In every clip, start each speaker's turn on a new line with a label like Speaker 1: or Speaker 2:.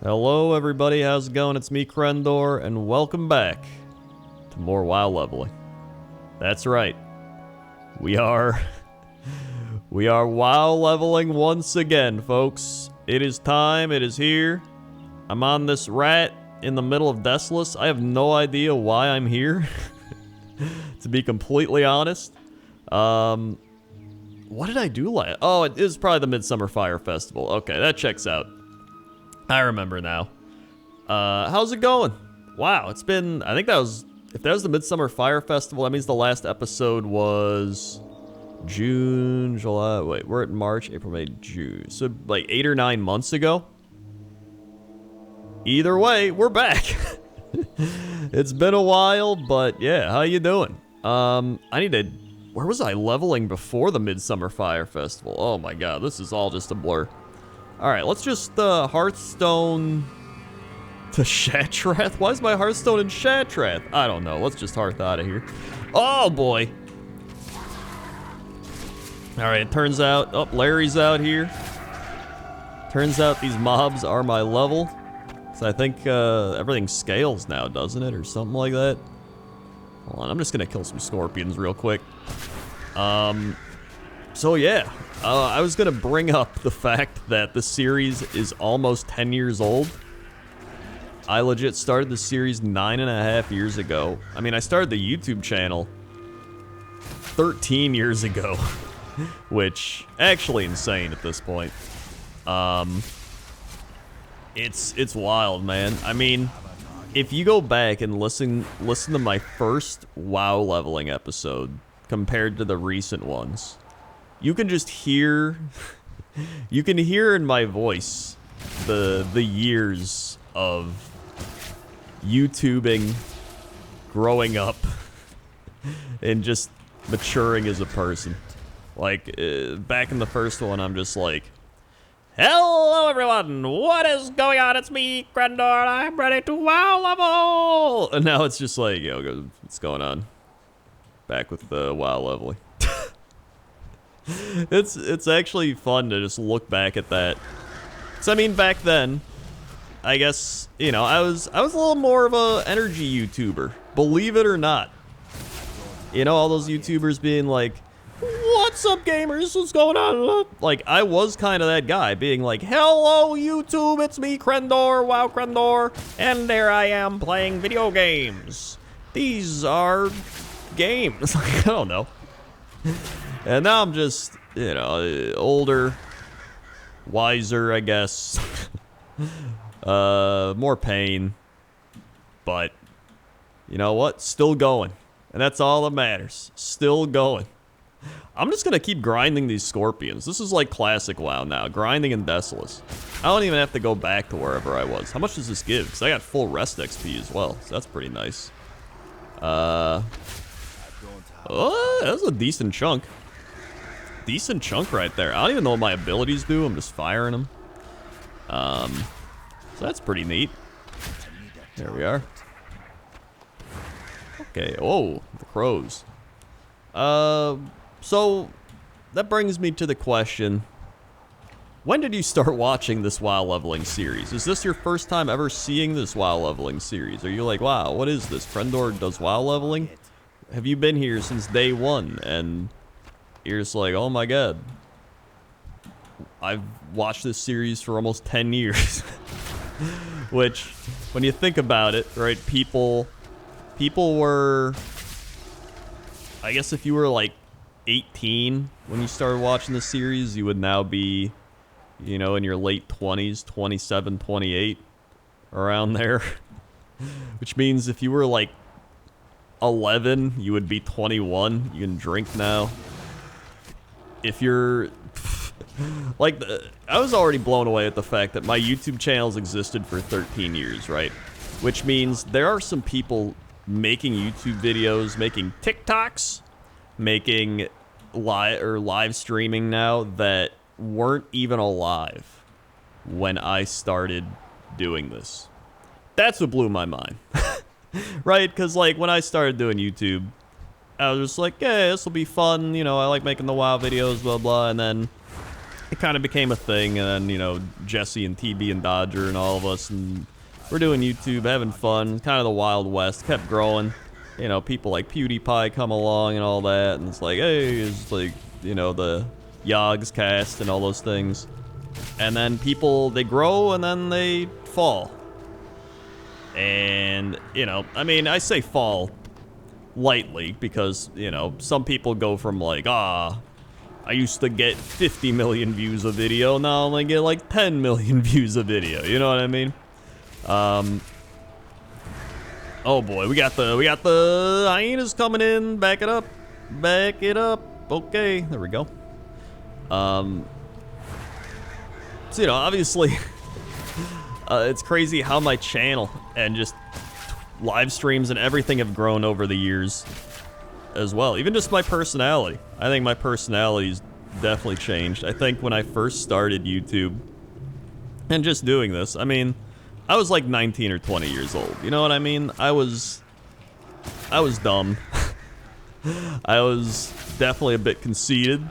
Speaker 1: Hello everybody, how's it going? It's me, Crendor, and welcome back to more WoW leveling. That's right. We are WoW leveling once again, folks. It is time, it is here. I'm on this rat in the middle of Desolus. I have no idea why I'm here, to be completely honest. What did I do last? Oh, it is probably the Midsummer Fire Festival. Okay, that checks out. I remember now. How's it going? Wow, it's been, I think that was, if that was the Midsummer Fire Festival, that means the last episode was June, July, wait, we're at March, April, May, June. So like 8 or 9 months ago. Either way, we're back. It's been a while, but yeah, how you doing? I need to, where was I leveling before the Midsummer Fire Festival? Oh my god, this is all just a blur. Alright, let's just Hearthstone to Shattrath. Why is my Hearthstone in Shattrath? I don't know. Let's just Hearth out of here. Oh boy. Alright, it turns out, oh, Larry's out here. Turns out these mobs are my level. So I think everything scales now, doesn't it? Or something like that. Hold on, I'm just gonna kill some scorpions real quick. So yeah, I was gonna bring up the fact that the series is almost 10 years old. I legit started the series 9.5 years ago. I mean, I started the YouTube channel 13 years ago, which actually insane at this point. It's wild, man. I mean, if you go back and listen to my first WoW leveling episode compared to the recent ones, you can just hear, you can hear in my voice the years of YouTubing, growing up, and just maturing as a person. Like, back in the first one, I'm just like, hello everyone, what is going on? It's me, Crendor, and I'm ready to WoW level! And now it's just like, yo, what's going on? Back with the WoW leveling. It's actually fun to just look back at that. So I mean, back then, I guess, you know, I was a little more of a energy YouTuber, believe it or not. You know, all those YouTubers being like, what's up gamers, what's going on? Like, I was kind of that guy, being like, hello YouTube, it's me, Crendor, WoWCrendor, and there I am playing video games. These are games. I don't know. And now I'm just, you know, older, wiser, I guess. More pain. But, you know what? Still going. And that's all that matters. Still going. I'm just gonna keep grinding these scorpions. This is like classic WoW now. Grinding in Desolus. I don't even have to go back to wherever I was. How much does this give? Because I got full rest XP as well. So that's pretty nice. Oh, that's a decent chunk. Decent chunk right there. I don't even know what my abilities do. I'm just firing them. So that's pretty neat. There we are. Okay. Oh, the crows. So that brings me to the question. When did you start watching this WoW leveling series? Is this your first time ever seeing this WoW leveling series? Are you like, wow, what is this? Crendor does WoW leveling? Have you been here since day one? And you're just like, oh my god. I've watched this series for almost 10 years. Which, when you think about it, right, people were, I guess if you were like 18 when you started watching the series, you would now be, you know, in your late 20s, 27, 28, around there. Which means if you were like 11, you would be 21. You can drink now. If you're like, I was already blown away at the fact that my YouTube channel's existed for 13 years, right? Which means there are some people making YouTube videos, making TikToks, making live streaming now that weren't even alive when I started doing this. That's what blew my mind. Right? Because like when I started doing YouTube, I was just like, yeah, this will be fun, you know, I like making the WoW videos, blah blah, and then it kind of became a thing, and then, you know, Jesse and TB and Dodger and all of us, and we're doing YouTube, having fun, kind of the Wild West, kept growing. You know, people like PewDiePie come along and all that, and it's like, hey, it's like, you know, the Yogs cast and all those things. And then people, they grow and then they fall. And, you know, I mean, I say fall lightly because, you know, some people go from like, I used to get 50 million views a video, now I only get like 10 million views a video, you know what I mean? Oh boy, we got the hyenas coming in, back it up, okay, there we go. So, you know, obviously, it's crazy how my channel and just live streams and everything have grown over the years as well. Even just my personality. I think my personality's definitely changed. I think when I first started YouTube and just doing this, I mean, I was like 19 or 20 years old. You know what I mean? I was dumb. I was definitely a bit conceited.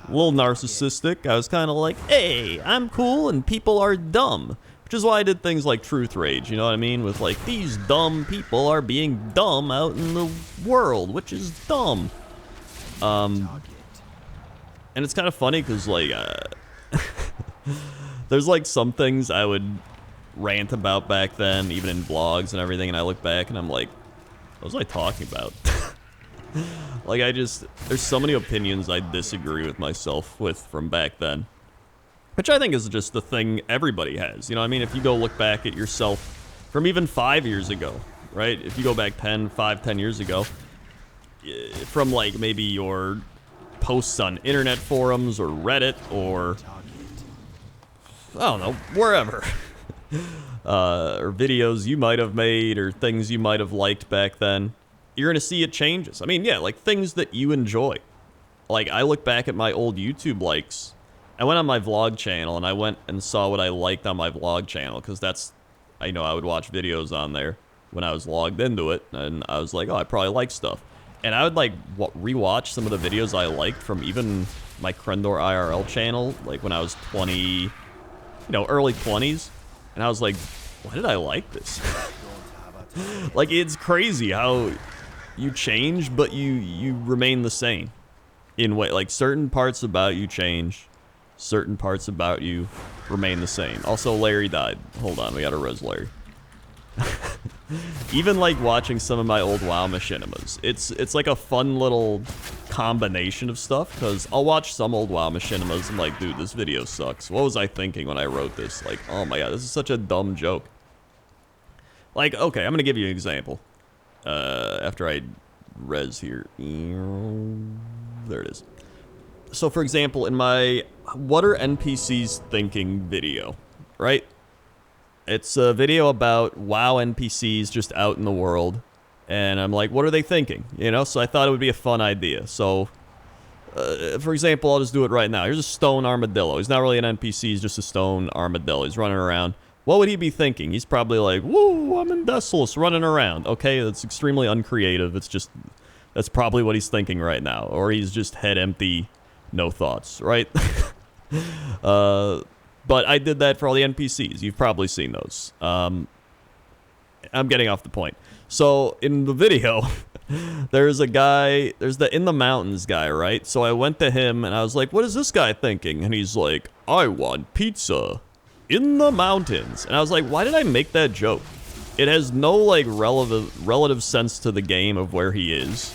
Speaker 1: A little narcissistic. I was kind of like, hey, I'm cool and people are dumb. Which is why I did things like Truth Rage, you know what I mean? With like, these dumb people are being dumb out in the world, which is dumb. And it's kind of funny because like, there's like some things I would rant about back then, even in vlogs and everything, and I look back and I'm like, what was I talking about? Like, there's so many opinions I disagree with myself with from back then. Which I think is just the thing everybody has. You know what I mean? If you go look back at yourself from even 5 years ago, right? If you go back 10 years ago, from like maybe your posts on internet forums or Reddit or, I don't know, wherever. Or videos you might have made or things you might have liked back then, you're gonna see it changes. I mean, yeah, like things that you enjoy. Like, I look back at my old YouTube likes. I went on my vlog channel and I went and saw what I liked on my vlog channel, because that's, I know I would watch videos on there when I was logged into it, and I was like, oh, I probably like stuff. And I would like rewatch some of the videos I liked from even my Crendor IRL channel, like when I was 20, you know, early 20s. And I was like, why did I like this? Like, it's crazy how you change, but you remain the same. In way, like, certain parts about you change, certain parts about you remain the same. Also, Larry died. Hold on, we gotta res Larry. Even like watching some of my old WoW machinimas, it's like a fun little combination of stuff, because I'll watch some old WoW machinimas and like, dude, this video sucks. What was I thinking when I wrote this? Like, oh my god, this is such a dumb joke. Like, okay, I'm gonna give you an example. After I res here. There it is. So for example, in my What Are NPCs Thinking video, right? It's a video about WoW NPCs just out in the world. And I'm like, what are they thinking? You know, so I thought it would be a fun idea. So, for example, I'll just do it right now. Here's a stone armadillo. He's not really an NPC, he's just a stone armadillo. He's running around. What would he be thinking? He's probably like, woo, I'm in Desolus, running around. Okay, that's extremely uncreative. It's just, that's probably what he's thinking right now. Or he's just head empty, no thoughts, right? But I did that for all the NPCs. You've probably seen those. I'm getting off the point. So, in the video, there's a guy, there's the In the Mountains guy, right? So I went to him and I was like, what is this guy thinking? And he's like, I want pizza in the mountains. And I was like, why did I make that joke? It has no, like, relative sense to the game of where he is.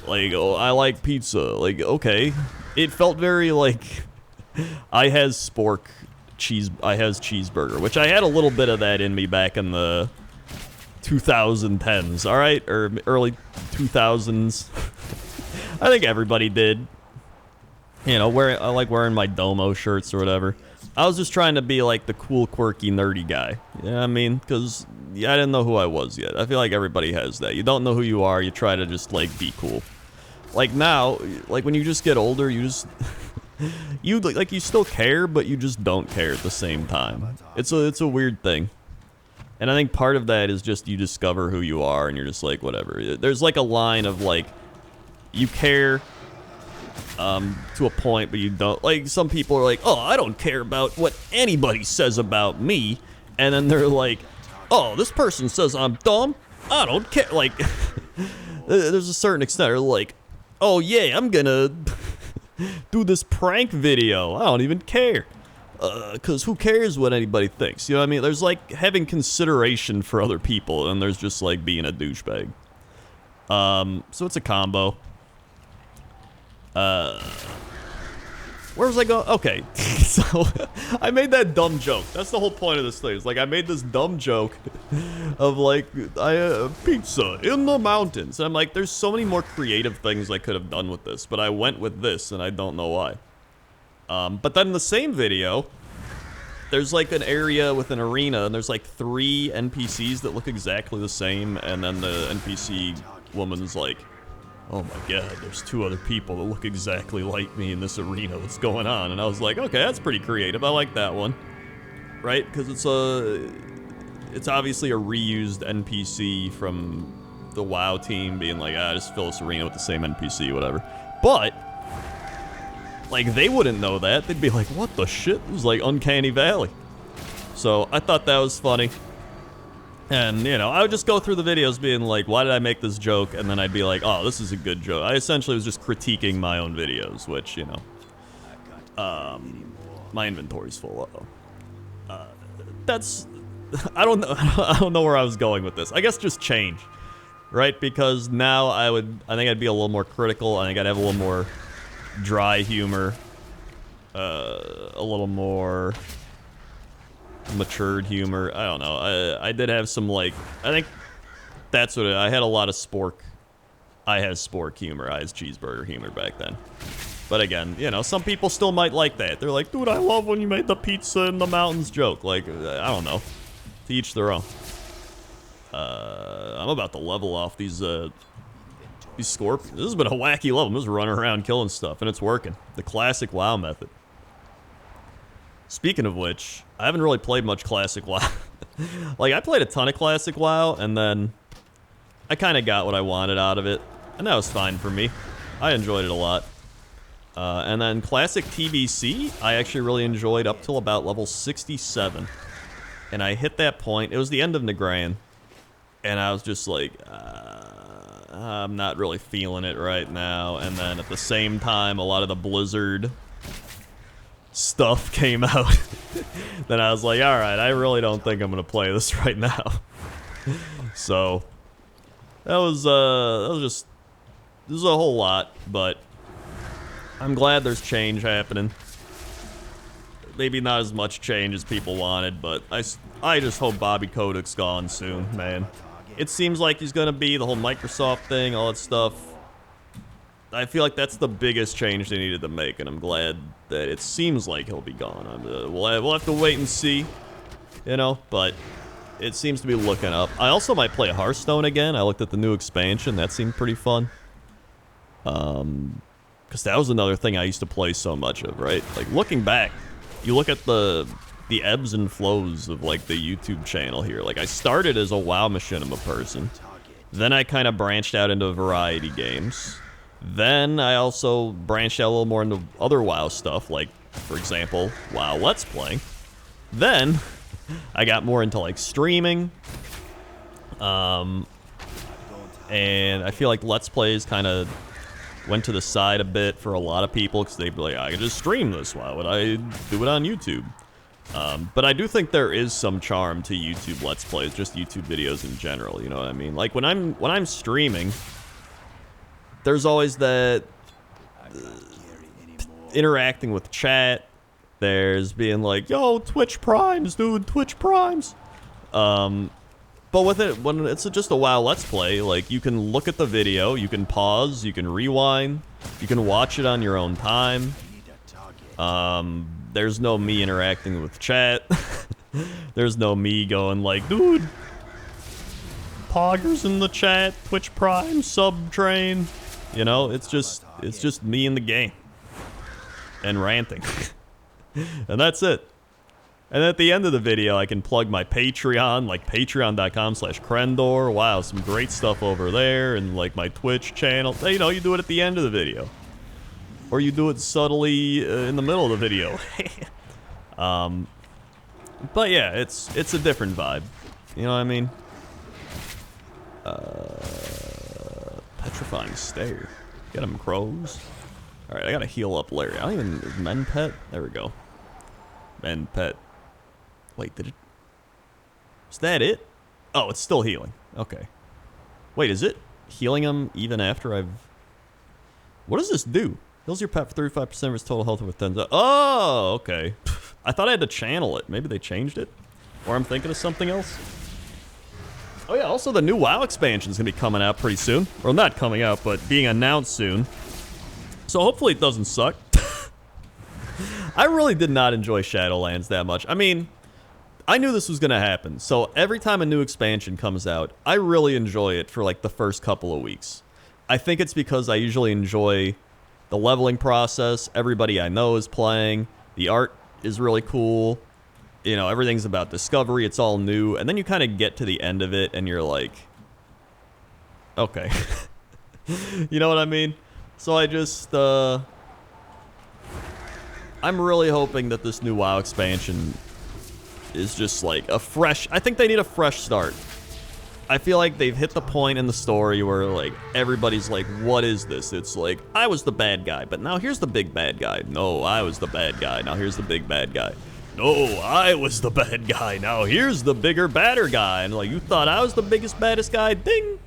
Speaker 1: Like, oh, I like pizza. Like, okay. It felt very, like, I has spork. I has cheeseburger, which I had a little bit of that in me back in the 2010s, all right, or early 2000s. I think everybody did. You know, I like wearing my Domo shirts or whatever. I was just trying to be like the cool, quirky, nerdy guy. You know what I mean? Because I didn't know who I was yet. I feel like everybody has that. You don't know who you are. You try to just like be cool. Like now, like when you just get older, you just. You like you still care, but you just don't care at the same time. It's a weird thing. And I think part of that is just you discover who you are and you're just like, whatever. There's like a line of like, you care to a point, but you don't. Like, some people are like, oh, I don't care about what anybody says about me. And then they're like, oh, this person says I'm dumb. I don't care. Like, there's a certain extent. They're like, oh, yeah, I'm gonna do this prank video. I don't even care. Because who cares what anybody thinks? You know what I mean? There's, like, having consideration for other people, and there's just, like, being a douchebag. So it's a combo. Where was I going? Okay, so I made that dumb joke. That's the whole point of this thing. It's like I made this dumb joke of like pizza in the mountains. And I'm like, there's so many more creative things I could have done with this, but I went with this, and I don't know why. But then in the same video, there's like an area with an arena, and there's like 3 NPCs that look exactly the same, and then the NPC woman's like, oh my god, there's 2 other people that look exactly like me in this arena. What's going on? And I was like, okay, that's pretty creative. I like that one. Right? Because it's obviously a reused NPC from the WoW team being like, just fill this arena with the same NPC, whatever. But, like, they wouldn't know that. They'd be like, what the shit? It was like Uncanny Valley. So I thought that was funny. And, you know, I would just go through the videos being like, why did I make this joke? And then I'd be like, oh, this is a good joke. I essentially was just critiquing my own videos, which, you know, my inventory's full of. That's, I don't know where I was going with this. I guess just change, right? Because now I think I'd be a little more critical. I think I'd have a little more dry humor, a little more matured humor. I don't know. I did have some, like, I think that's what I had a lot of spork. I had spork humor. I had cheeseburger humor back then. But again, you know, some people still might like that. They're like, dude, I love when you made the pizza in the mountains joke. Like, I don't know. To each their own. I'm about to level off these scorpions. This has been a wacky level. I'm just running around killing stuff, and it's working. The classic WoW method. Speaking of which, I haven't really played much Classic WoW. Like, I played a ton of Classic WoW, and then I kind of got what I wanted out of it, and that was fine for me. I enjoyed it a lot. And then Classic TBC, I actually really enjoyed up till about level 67. And I hit that point, it was the end of Nagran, and I was just like, I'm not really feeling it right now. And then at the same time, a lot of the Blizzard stuff came out. Then I was like, alright, I really don't think I'm gonna play this right now. So that was just, this is a whole lot, but I'm glad there's change happening. Maybe not as much change as people wanted, but I just hope Bobby Kotick's gone soon, man. It seems like he's gonna be the whole Microsoft thing, all that stuff. I feel like that's the biggest change they needed to make, and I'm glad that it seems like he'll be gone. We'll have to wait and see, you know, but it seems to be looking up. I also might play Hearthstone again. I looked at the new expansion. That seemed pretty fun. Because that was another thing I used to play so much of, right? Like, looking back, you look at the ebbs and flows of, like, the YouTube channel here. Like, I started as a WoW Machinima person. Then I kind of branched out into variety games. Then I also branched out a little more into other WoW stuff, like, for example, WoW Let's Play. Then I got more into, like, streaming. And I feel like Let's Plays kind of went to the side a bit for a lot of people, because they'd be like, I can just stream this, why would I do it on YouTube? But I do think there is some charm to YouTube Let's Plays, just YouTube videos in general, you know what I mean? Like, when I'm streaming, there's always that interacting with chat. There's being like, yo, Twitch Primes, dude, Twitch Primes. But with it, when it's just a WoW Let's Play, like, you can look at the video, you can pause, you can rewind, you can watch it on your own time. There's no me interacting with chat. There's no me going like, dude, poggers in the chat, Twitch Prime, sub train. You know, it's just me in the game. And ranting. And that's it. And at the end of the video, I can plug my Patreon, like patreon.com/Crendor. Wow, some great stuff over there. And like my Twitch channel. You know, you do it at the end of the video. or you do it subtly in the middle of the video. But yeah, it's a different vibe. You know what I mean? Petrifying stare. Get him, crows. All right, I gotta heal up Larry. I don't even men pet. There we go. Men pet. Wait, did it? Is that it? Oh, it's still healing. Okay. Wait, is it healing him even after I've... What does this do? Heals your pet for 35% of his total health with 10. Oh, okay. I thought I had to channel it. Maybe they changed it? Or I'm thinking of something else? Oh yeah, also the new WoW expansion is going to be coming out pretty soon. Well, not coming out, but being announced soon. So hopefully it doesn't suck. I really did not enjoy Shadowlands that much. I mean, I knew this was going to happen. So every time a new expansion comes out, I really enjoy it for like the first couple of weeks. I think it's because I usually enjoy the leveling process. Everybody I know is playing. The art is really cool. You know, everything's about discovery. It's all new. And then you kind of get to the end of it and you're like, okay. You know what I mean? So I just, I'm really hoping that this new WoW expansion is just like a fresh, I think they need a fresh start. I feel like they've hit the point in the story where like everybody's like, what is this? It's like, I was the bad guy, but now here's the big bad guy. No, I was the bad guy. Now here's the big bad guy. No, I was the bad guy. Now here's the bigger, badder guy. And like, you thought I was the biggest, baddest guy? Ding!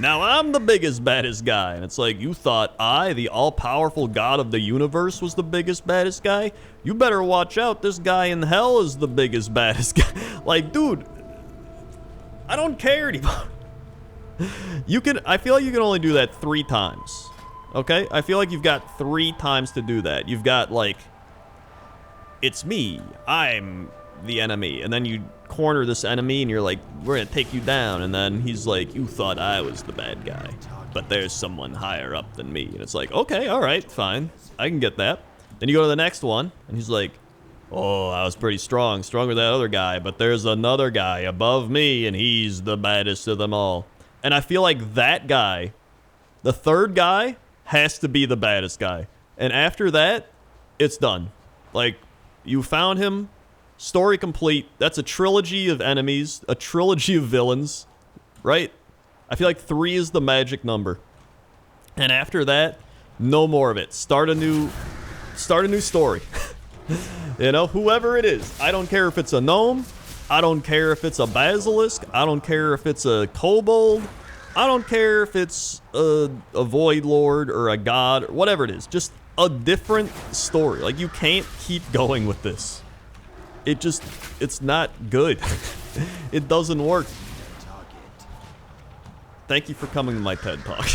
Speaker 1: Now I'm the biggest, baddest guy. And it's like, you thought I, the all-powerful god of the universe, was the biggest, baddest guy? You better watch out. This guy in hell is the biggest, baddest guy. Like, dude, I don't care anymore. I feel like you can only do that 3 times. Okay? I feel like you've got 3 times to do that. You've got, like, it's me. I'm the enemy. And then you corner this enemy and you're like, we're gonna take you down. And then he's like, you thought I was the bad guy, but there's someone higher up than me. And it's like, okay, all right, fine. I can get that. Then you go to the next one and he's like, oh, I was pretty strong, stronger than that other guy, but there's another guy above me and he's the baddest of them all. And I feel like that guy, the third guy, has to be the baddest guy. And after that, it's done. Like, you found him, story complete. That's a trilogy of enemies, a trilogy of villains, right? I feel like 3 is the magic number. And after that, no more of it. Start a new story. You know, whoever it is. I don't care if it's a gnome. I don't care if it's a basilisk. I don't care if it's a kobold. I don't care if it's a void lord or a god or whatever it is. Just a different story. Like, you can't keep going with this. It's not good. It doesn't work. Thank you for coming to my TED Talk.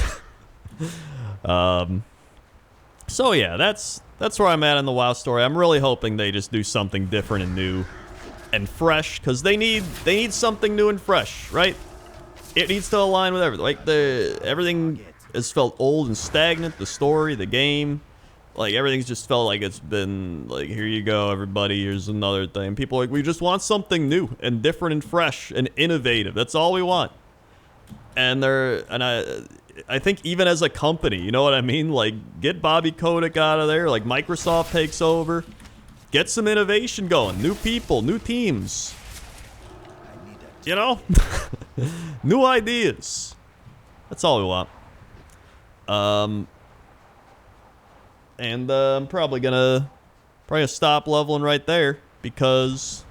Speaker 1: So yeah, that's where I'm at in the WoW story. I'm really hoping they just do something different and new and fresh, because they need something new and fresh, right? It needs to align with everything. Like, everything has felt old and stagnant. The story, the game, like, everything's just felt like it's been like, here you go, everybody, here's another thing. People are like, we just want something new and different and fresh and innovative. That's all we want. And I think even as a company, you know what I mean? Like, get Bobby Kotick out of there. Like, Microsoft takes over. Get some innovation going. New people, new teams. You know? New ideas. That's all we want. And I'm probably gonna stop leveling right there, because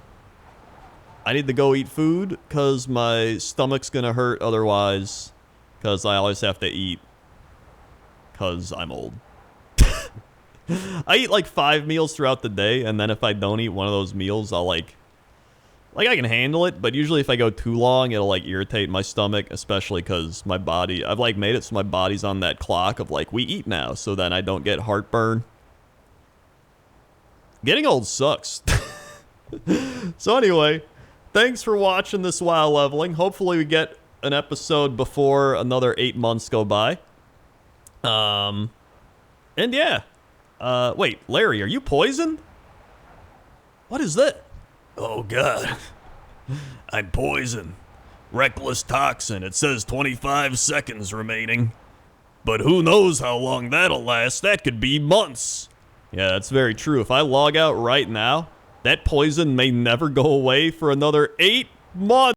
Speaker 1: I need to go eat food, because my stomach's gonna hurt otherwise, because I always have to eat, because I'm old. I eat like 5 meals throughout the day, and then if I don't eat one of those meals, I'll like I can handle it, but usually if I go too long, it'll like irritate my stomach, especially because my body, I've like made it so my body's on that clock of like, we eat now, so then I don't get heartburn. Getting old sucks. So anyway, thanks for watching this WoW leveling. Hopefully we get an episode before another 8 months go by. And yeah. Wait, Larry, are you poisoned? What is that? Oh, God. I'm poisoned. Reckless toxin. It says 25 seconds remaining. But who knows how long that'll last? That could be months. Yeah, that's very true. If I log out right now, that poison may never go away for another 8 months.